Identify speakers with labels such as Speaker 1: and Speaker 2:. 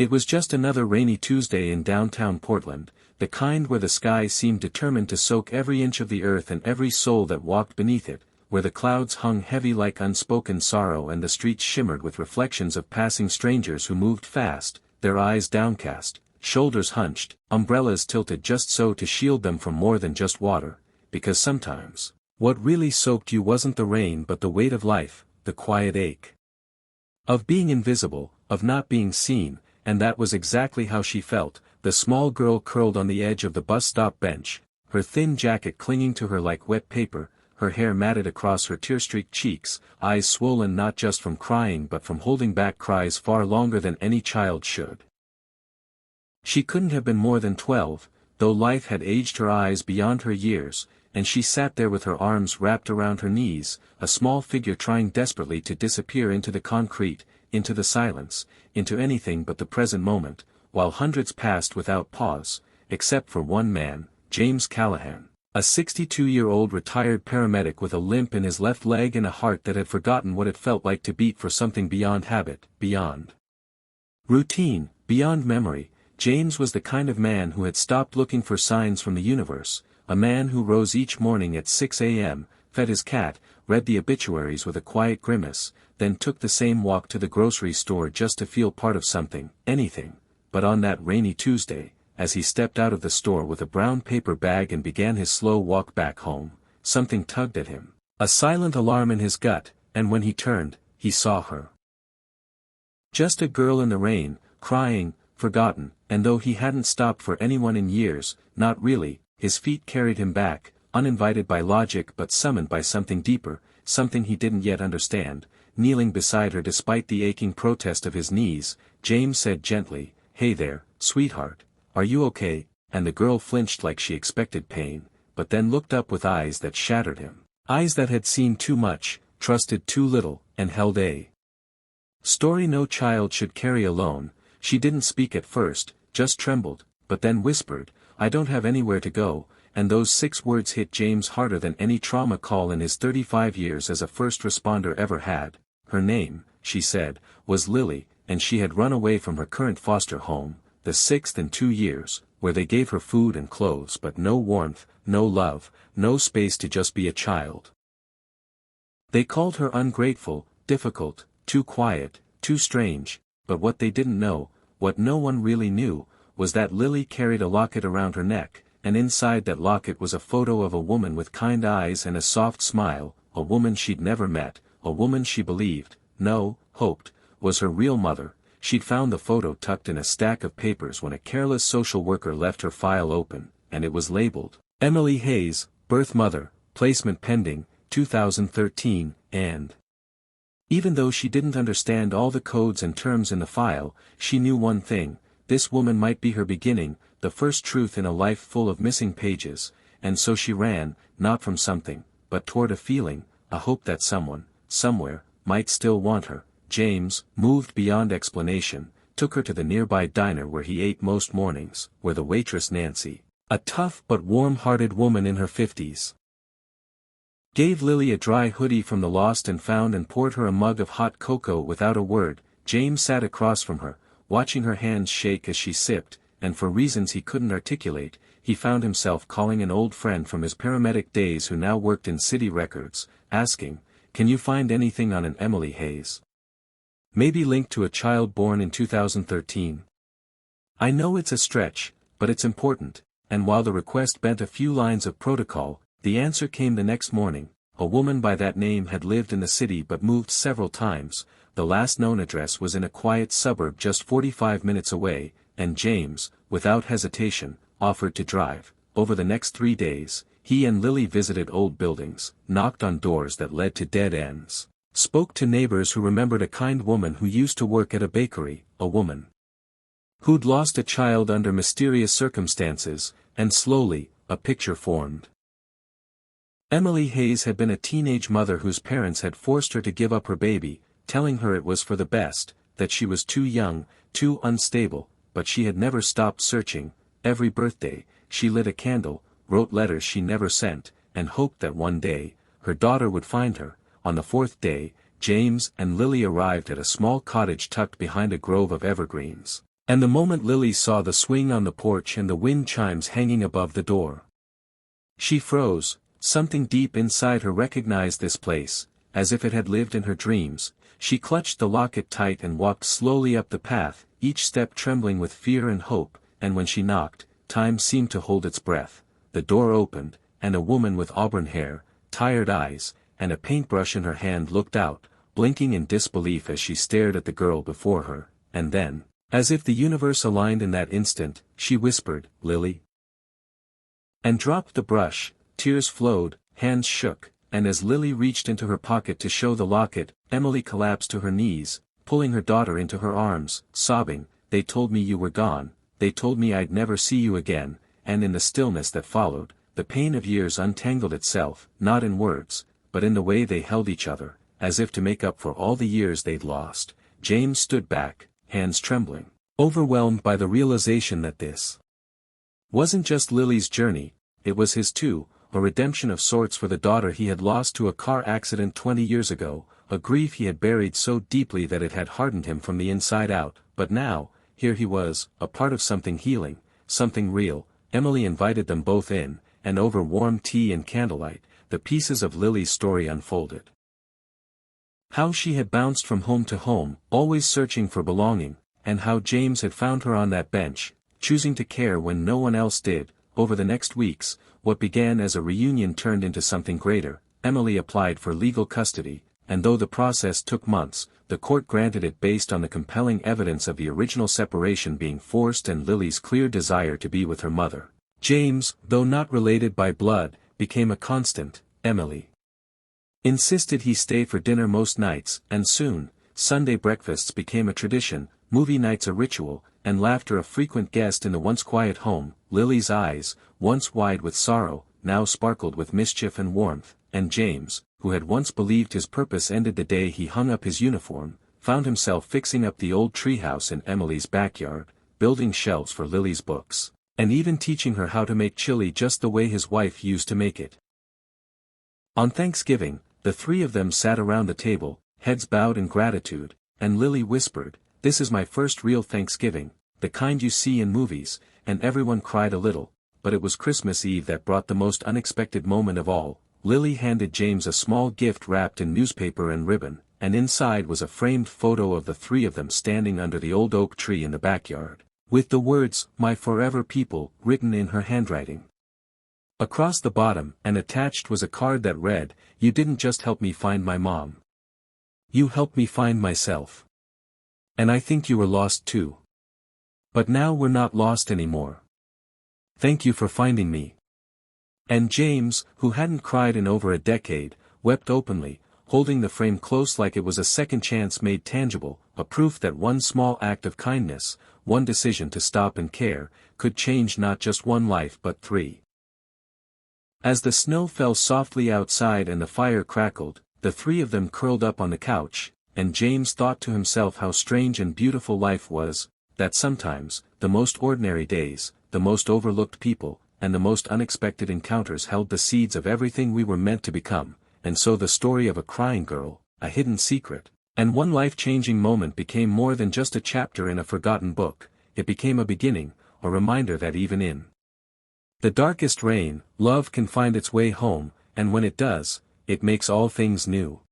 Speaker 1: It was just another rainy Tuesday in downtown Portland, the kind where the sky seemed determined to soak every inch of the earth and every soul that walked beneath it, where the clouds hung heavy like unspoken sorrow and the streets shimmered with reflections of passing strangers who moved fast, their eyes downcast, shoulders hunched, umbrellas tilted just so to shield them from more than just water, because sometimes, what really soaked you wasn't the rain but the weight of life, the quiet ache of being invisible, of not being seen, and that was exactly how she felt, the small girl curled on the edge of the bus stop bench, her thin jacket clinging to her like wet paper, her hair matted across her tear-streaked cheeks, eyes swollen not just from crying but from holding back cries far longer than any child should. She couldn't have been more than 12, though life had aged her eyes beyond her years, and she sat there with her arms wrapped around her knees, a small figure trying desperately to disappear into the concrete, into the silence, into anything but the present moment, while hundreds passed without pause, except for one man, James Callahan, a 62-year-old retired paramedic with a limp in his left leg and a heart that had forgotten what it felt like to beat for something beyond habit, beyond routine, beyond memory. James was the kind of man who had stopped looking for signs from the universe, a man who rose each morning at 6 a.m., fed his cat, read the obituaries with a quiet grimace, then took the same walk to the grocery store just to feel part of something, anything. But on that rainy Tuesday, as he stepped out of the store with a brown paper bag and began his slow walk back home, something tugged at him, a silent alarm in his gut, and when he turned, he saw her. Just a girl in the rain, crying, forgotten, and though he hadn't stopped for anyone in years, not really, his feet carried him back, uninvited by logic but summoned by something deeper, something he didn't yet understand. Kneeling beside her despite the aching protest of his knees, James said gently, "Hey there, sweetheart, are you okay?" And the girl flinched like she expected pain, but then looked up with eyes that shattered him. Eyes that had seen too much, trusted too little, and held a story no child should carry alone. She didn't speak at first, just trembled, but then whispered, "I don't have anywhere to go," and those 6 words hit James harder than any trauma call in his 35 years as a first responder ever had. Her name, she said, was Lily, and she had run away from her current foster home, the 6th in 2 years, where they gave her food and clothes but no warmth, no love, no space to just be a child. They called her ungrateful, difficult, too quiet, too strange, but what they didn't know, what no one really knew, was that Lily carried a locket around her neck, and inside that locket was a photo of a woman with kind eyes and a soft smile, a woman she'd never met, a woman she believed, no, hoped, was her real mother. She'd found the photo tucked in a stack of papers when a careless social worker left her file open, and it was labeled, Emily Hayes, birth mother, placement pending, 2013, and even though she didn't understand all the codes and terms in the file, she knew one thing: this woman might be her beginning, the first truth in a life full of missing pages, and so she ran, not from something, but toward a feeling, a hope that someone, somewhere, might still want her. James, moved beyond explanation, took her to the nearby diner where he ate most mornings, where the waitress Nancy, a tough but warm-hearted woman in her 50s, gave Lily a dry hoodie from the lost and found and poured her a mug of hot cocoa without a word. James sat across from her, watching her hands shake as she sipped, and for reasons he couldn't articulate, he found himself calling an old friend from his paramedic days who now worked in city records, asking, "Can you find anything on an Emily Hayes? Maybe linked to a child born in 2013. I know it's a stretch, but it's important," and while the request bent a few lines of protocol, the answer came the next morning. A woman by that name had lived in the city but moved several times. The last known address was in a quiet suburb just 45 minutes away, and James, without hesitation, offered to drive. Over the next 3 days, he and Lily visited old buildings, knocked on doors that led to dead ends, spoke to neighbors who remembered a kind woman who used to work at a bakery, a woman who'd lost a child under mysterious circumstances, and slowly, a picture formed. Emily Hayes had been a teenage mother whose parents had forced her to give up her baby, telling her it was for the best, that she was too young, too unstable, but she had never stopped searching. Every birthday, she lit a candle, wrote letters she never sent, and hoped that one day, her daughter would find her. On the 4th day, James and Lily arrived at a small cottage tucked behind a grove of evergreens. And the moment Lily saw the swing on the porch and the wind chimes hanging above the door, she froze. Something deep inside her recognized this place, as if it had lived in her dreams. She clutched the locket tight and walked slowly up the path, each step trembling with fear and hope, and when she knocked, time seemed to hold its breath. The door opened, and a woman with auburn hair, tired eyes, and a paintbrush in her hand looked out, blinking in disbelief as she stared at the girl before her, and then, as if the universe aligned in that instant, she whispered, "Lily?" And dropped the brush. Tears flowed, hands shook, and as Lily reached into her pocket to show the locket, Emily collapsed to her knees, pulling her daughter into her arms, sobbing, "They told me you were gone, they told me I'd never see you again," and in the stillness that followed, the pain of years untangled itself, not in words, but in the way they held each other, as if to make up for all the years they'd lost. James stood back, hands trembling, overwhelmed by the realization that this wasn't just Lily's journey, it was his too, a redemption of sorts for the daughter he had lost to a car accident 20 years ago, a grief he had buried so deeply that it had hardened him from the inside out, but now, here he was, a part of something healing, something real. Emily invited them both in, and over warm tea and candlelight, the pieces of Lily's story unfolded. How she had bounced from home to home, always searching for belonging, and how James had found her on that bench, choosing to care when no one else did. Over the next weeks, what began as a reunion turned into something greater. Emily applied for legal custody, and though the process took months, the court granted it based on the compelling evidence of the original separation being forced and Lily's clear desire to be with her mother. James, though not related by blood, became a constant. Emily insisted he stay for dinner most nights, and soon, Sunday breakfasts became a tradition, movie nights a ritual, and laughter a frequent guest in the once quiet home. Lily's eyes, once wide with sorrow, now sparkled with mischief and warmth, and James, who had once believed his purpose ended the day he hung up his uniform, found himself fixing up the old treehouse in Emily's backyard, building shelves for Lily's books, and even teaching her how to make chili just the way his wife used to make it. On Thanksgiving, the three of them sat around the table, heads bowed in gratitude, and Lily whispered, "This is my first real Thanksgiving, the kind you see in movies," and everyone cried a little, but it was Christmas Eve that brought the most unexpected moment of all. Lily handed James a small gift wrapped in newspaper and ribbon, and inside was a framed photo of the three of them standing under the old oak tree in the backyard, with the words, "My forever people," written in her handwriting. Across the bottom and attached was a card that read, "You didn't just help me find my mom. You helped me find myself. And I think you were lost too. But now we're not lost anymore. Thank you for finding me." And James, who hadn't cried in over a decade, wept openly, holding the frame close like it was a second chance made tangible, a proof that one small act of kindness, one decision to stop and care, could change not just one life but three. As the snow fell softly outside and the fire crackled, the three of them curled up on the couch, and James thought to himself how strange and beautiful life was, that sometimes, the most ordinary days, the most overlooked people, and the most unexpected encounters held the seeds of everything we were meant to become, and so the story of a crying girl, a hidden secret, and one life-changing moment became more than just a chapter in a forgotten book. It became a beginning, a reminder that even in the darkest rain, love can find its way home, and when it does, it makes all things new.